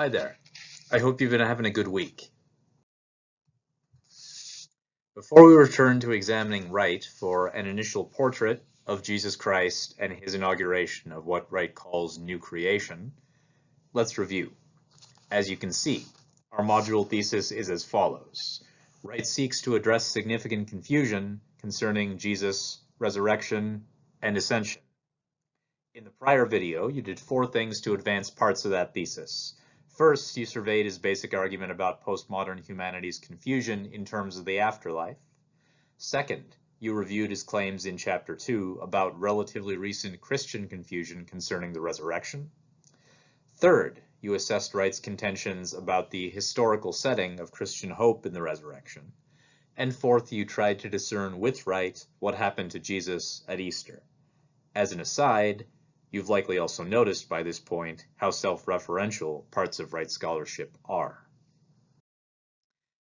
Hi there. I hope you've been having a good week. Before we return to examining Wright for an initial portrait of Jesus Christ and his inauguration of what Wright calls new creation, let's review. As you can see, our module thesis is as follows. Wright seeks to address significant confusion concerning Jesus' resurrection and ascension. In the prior video, you did 4 things to advance parts of that thesis. First, you surveyed his basic argument about postmodern humanity's confusion in terms of the afterlife. Second, you reviewed his claims in Chapter 2 about relatively recent Christian confusion concerning the resurrection. Third, you assessed Wright's contentions about the historical setting of Christian hope in the resurrection. And fourth, you tried to discern with Wright what happened to Jesus at Easter. As an aside, you've likely also noticed by this point how self-referential parts of Wright's scholarship are.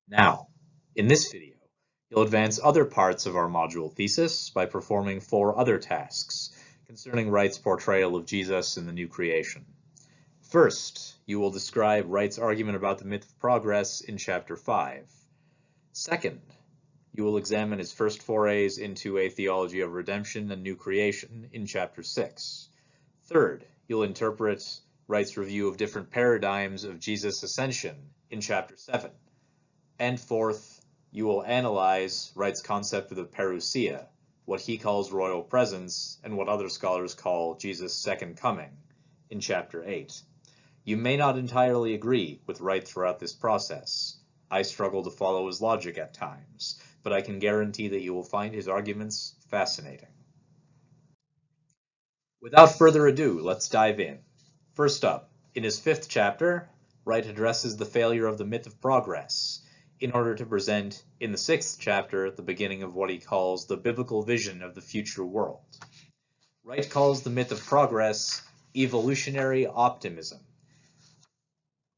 Now, in this video, you'll advance other parts of our module thesis by performing 4 other tasks concerning Wright's portrayal of Jesus in the new creation. First, you will describe Wright's argument about the myth of progress in Chapter 5. Second, you will examine his first forays into a theology of redemption and new creation in Chapter 6. Third, you'll interpret Wright's review of different paradigms of Jesus' ascension in Chapter 7. And fourth, you will analyze Wright's concept of the parousia, what he calls royal presence, and what other scholars call Jesus' second coming, in Chapter 8. You may not entirely agree with Wright throughout this process. I struggle to follow his logic at times, but I can guarantee that you will find his arguments fascinating. Without further ado, let's dive in. First up, in his 5th chapter, Wright addresses the failure of the myth of progress in order to present in the 6th chapter the beginning of what he calls the biblical vision of the future world. Wright calls the myth of progress evolutionary optimism.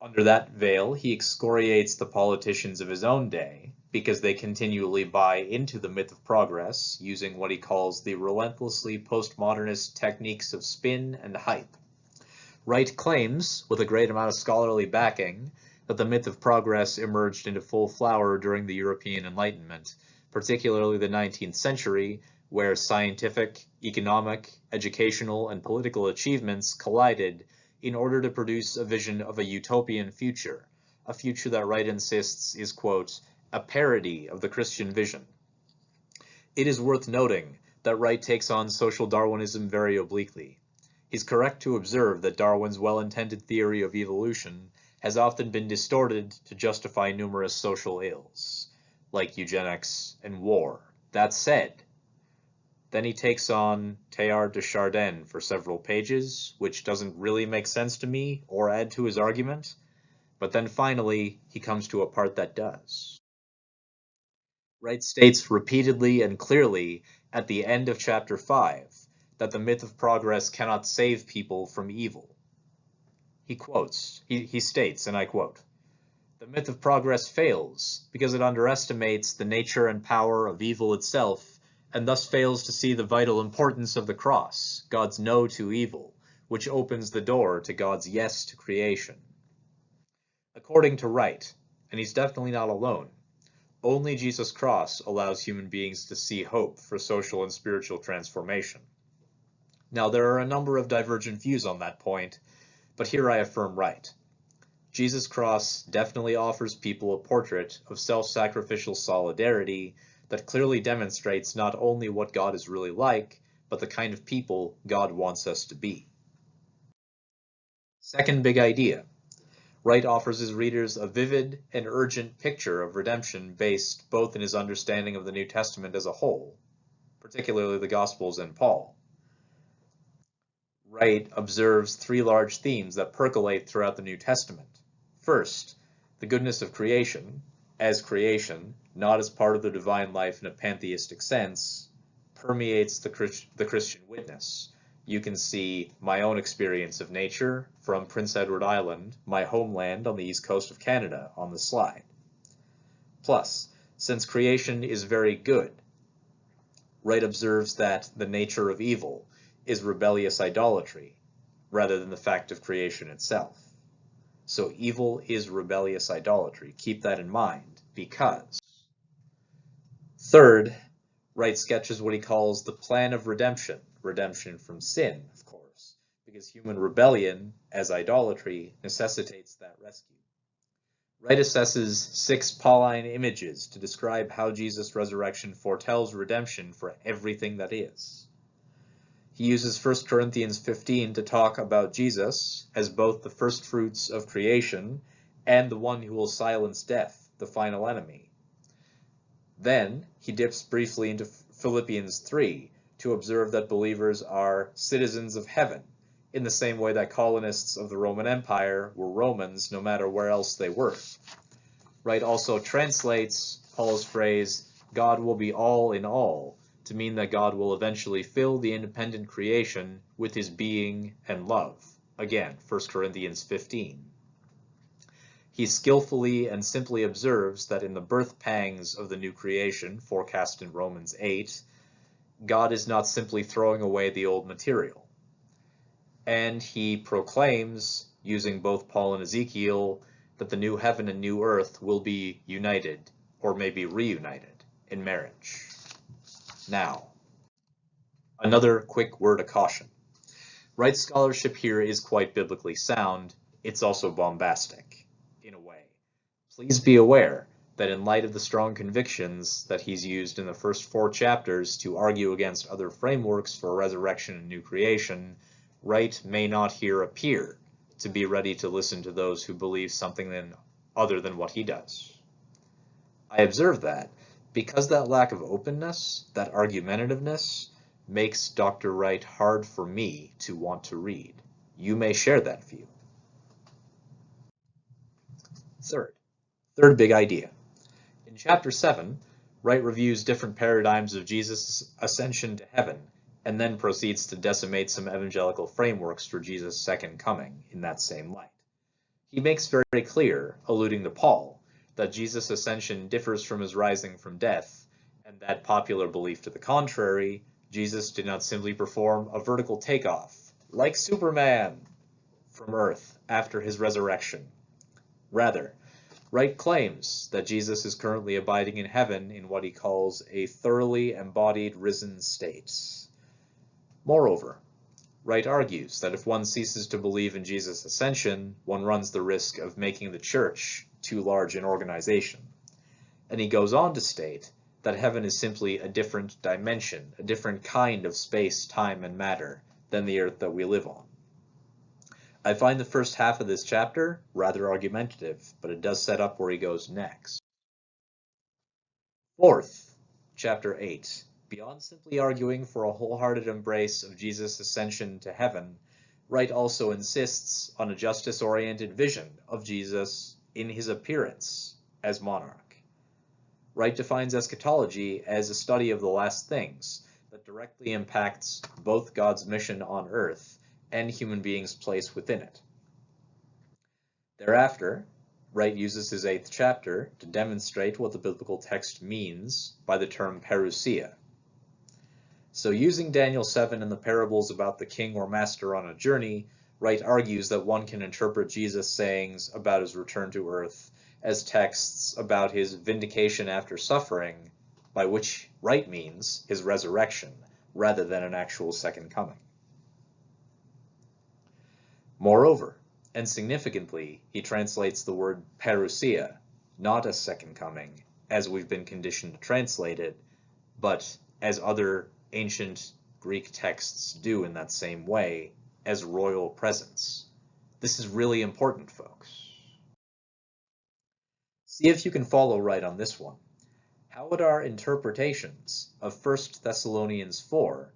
Under that veil, he excoriates the politicians of his own day because they continually buy into the myth of progress using what he calls the relentlessly postmodernist techniques of spin and hype. Wright claims, with a great amount of scholarly backing, that the myth of progress emerged into full flower during the European Enlightenment, particularly the 19th century, where scientific, economic, educational, and political achievements collided in order to produce a vision of a utopian future, a future that Wright insists is, quote, a parody of the Christian vision. It is worth noting that Wright takes on social Darwinism very obliquely. He's correct to observe that Darwin's well-intended theory of evolution has often been distorted to justify numerous social ills, like eugenics and war. That said, then he takes on Teilhard de Chardin for several pages, which doesn't really make sense to me or add to his argument, but then finally he comes to a part that does. Wright states repeatedly and clearly at the end of Chapter 5 that the myth of progress cannot save people from evil. He states, and I quote, "The myth of progress fails because it underestimates the nature and power of evil itself and thus fails to see the vital importance of the cross, God's no to evil, which opens the door to God's yes to creation." According to Wright, and he's definitely not alone, only Jesus' cross allows human beings to see hope for social and spiritual transformation. Now, there are a number of divergent views on that point, but here I affirm Wright. Jesus' cross definitely offers people a portrait of self-sacrificial solidarity that clearly demonstrates not only what God is really like, but the kind of people God wants us to be. Second big idea. Wright offers his readers a vivid and urgent picture of redemption based both in his understanding of the New Testament as a whole, particularly the Gospels and Paul. Wright observes 3 large themes that percolate throughout the New Testament. First, the goodness of creation, as creation, not as part of the divine life in a pantheistic sense, permeates the Christian witness. You can see my own experience of nature from Prince Edward Island, my homeland on the east coast of Canada, on the slide. Plus, since creation is very good, Wright observes that the nature of evil is rebellious idolatry, rather than the fact of creation itself. So evil is rebellious idolatry. Keep that in mind, because. Third, Wright sketches what he calls the plan of redemption. Redemption from sin, of course, because human rebellion, as idolatry, necessitates that rescue. Wright assesses 6 Pauline images to describe how Jesus' resurrection foretells redemption for everything that is. He uses 1 Corinthians 15 to talk about Jesus as both the first fruits of creation and the one who will silence death, the final enemy. Then he dips briefly into Philippians 3 to observe that believers are citizens of heaven, in the same way that colonists of the Roman Empire were Romans no matter where else they were. Wright also translates Paul's phrase, God will be all in all, to mean that God will eventually fill the independent creation with his being and love. Again, 1 Corinthians 15. He skillfully and simply observes that in the birth pangs of the new creation, forecast in Romans 8, God is not simply throwing away the old material. And he proclaims, using both Paul and Ezekiel, that the new heaven and new earth will be united, or maybe reunited, in marriage. Now, another quick word of caution. Wright's scholarship here is quite biblically sound. It's also bombastic, in a way. Please be aware that in light of the strong convictions that he's used in the first 4 chapters to argue against other frameworks for resurrection and new creation, Wright may not here appear to be ready to listen to those who believe something other than what he does. I observe that because that lack of openness, that argumentativeness, makes Dr. Wright hard for me to want to read. You may share that view. Third big idea. In chapter 7, Wright reviews different paradigms of Jesus' ascension to heaven, and then proceeds to decimate some evangelical frameworks for Jesus' second coming in that same light. He makes very clear, alluding to Paul, that Jesus' ascension differs from his rising from death, and that popular belief to the contrary, Jesus did not simply perform a vertical takeoff, like Superman, from earth after his resurrection. Rather, Wright claims that Jesus is currently abiding in heaven in what he calls a thoroughly embodied risen state. Moreover, Wright argues that if one ceases to believe in Jesus' ascension, one runs the risk of making the church too large an organization. And he goes on to state that heaven is simply a different dimension, a different kind of space, time, and matter than the earth that we live on. I find the first half of this chapter rather argumentative, but it does set up where he goes next. Fourth, chapter 8. Beyond simply arguing for a wholehearted embrace of Jesus' ascension to heaven, Wright also insists on a justice-oriented vision of Jesus in his appearance as monarch. Wright defines eschatology as a study of the last things that directly impacts both God's mission on earth and human beings' place within it. Thereafter, Wright uses his 8th chapter to demonstrate what the biblical text means by the term parousia. So using Daniel 7 and the parables about the king or master on a journey, Wright argues that one can interpret Jesus' sayings about his return to earth as texts about his vindication after suffering, by which Wright means his resurrection, rather than an actual second coming. Moreover, and significantly, he translates the word parousia, not as second coming, as we've been conditioned to translate it, but as other ancient Greek texts do in that same way, as royal presence. This is really important, folks. See if you can follow Wright on this one. How would our interpretations of 1 Thessalonians 4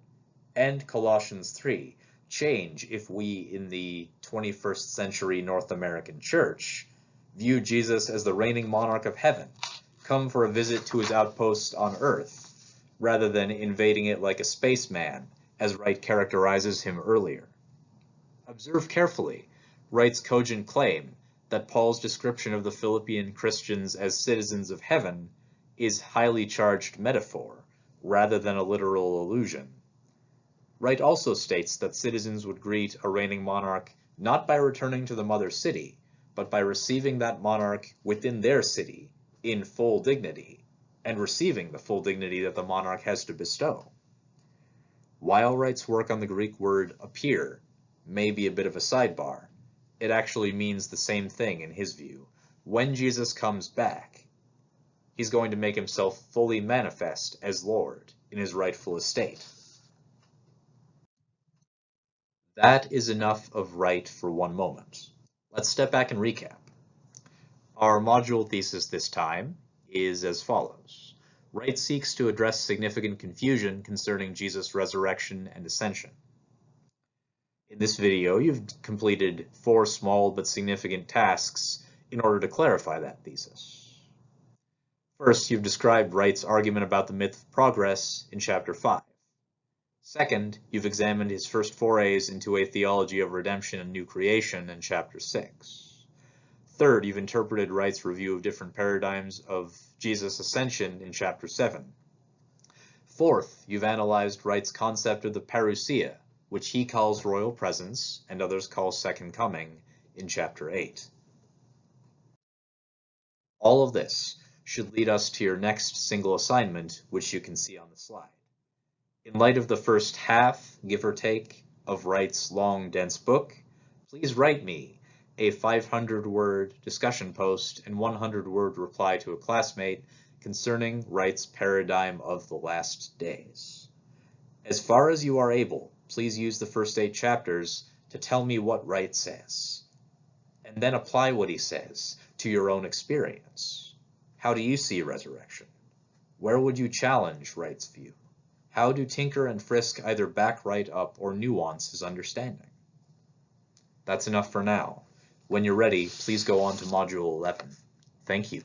and Colossians 3 change if we, in the 21st century North American church, view Jesus as the reigning monarch of heaven, come for a visit to his outpost on earth, rather than invading it like a spaceman, as Wright characterizes him earlier? Observe carefully Wright's cogent claim that Paul's description of the Philippian Christians as citizens of heaven is highly charged metaphor, rather than a literal allusion. Wright also states that citizens would greet a reigning monarch not by returning to the mother city, but by receiving that monarch within their city in full dignity, and receiving the full dignity that the monarch has to bestow. While Wright's work on the Greek word appear may be a bit of a sidebar, it actually means the same thing in his view. When Jesus comes back, he's going to make himself fully manifest as Lord in his rightful estate. That is enough of Wright for one moment. Let's step back and recap. Our module thesis this time is as follows. Wright seeks to address significant confusion concerning Jesus' resurrection and ascension. In this video, you've completed 4 small but significant tasks in order to clarify that thesis. First, you've described Wright's argument about the myth of progress in Chapter 5. Second, you've examined his first forays into a theology of redemption and new creation in Chapter 6. Third, you've interpreted Wright's review of different paradigms of Jesus Ascension in Chapter 7. Fourth, you've analyzed Wright's concept of the parousia, which he calls royal presence and others call second coming, in Chapter 8. All of this should lead us to your next single assignment, which you can see on the slide. In light of the first half, give or take, of Wright's long, dense book, please write me a 500-word discussion post and 100-word reply to a classmate concerning Wright's paradigm of the last days. As far as you are able, please use the first 8 chapters to tell me what Wright says, and then apply what he says to your own experience. How do you see resurrection? Where would you challenge Wright's view? How do Tinker and Frisk either back Wright up or nuance his understanding? That's enough for now. When you're ready, please go on to Module 11. Thank you.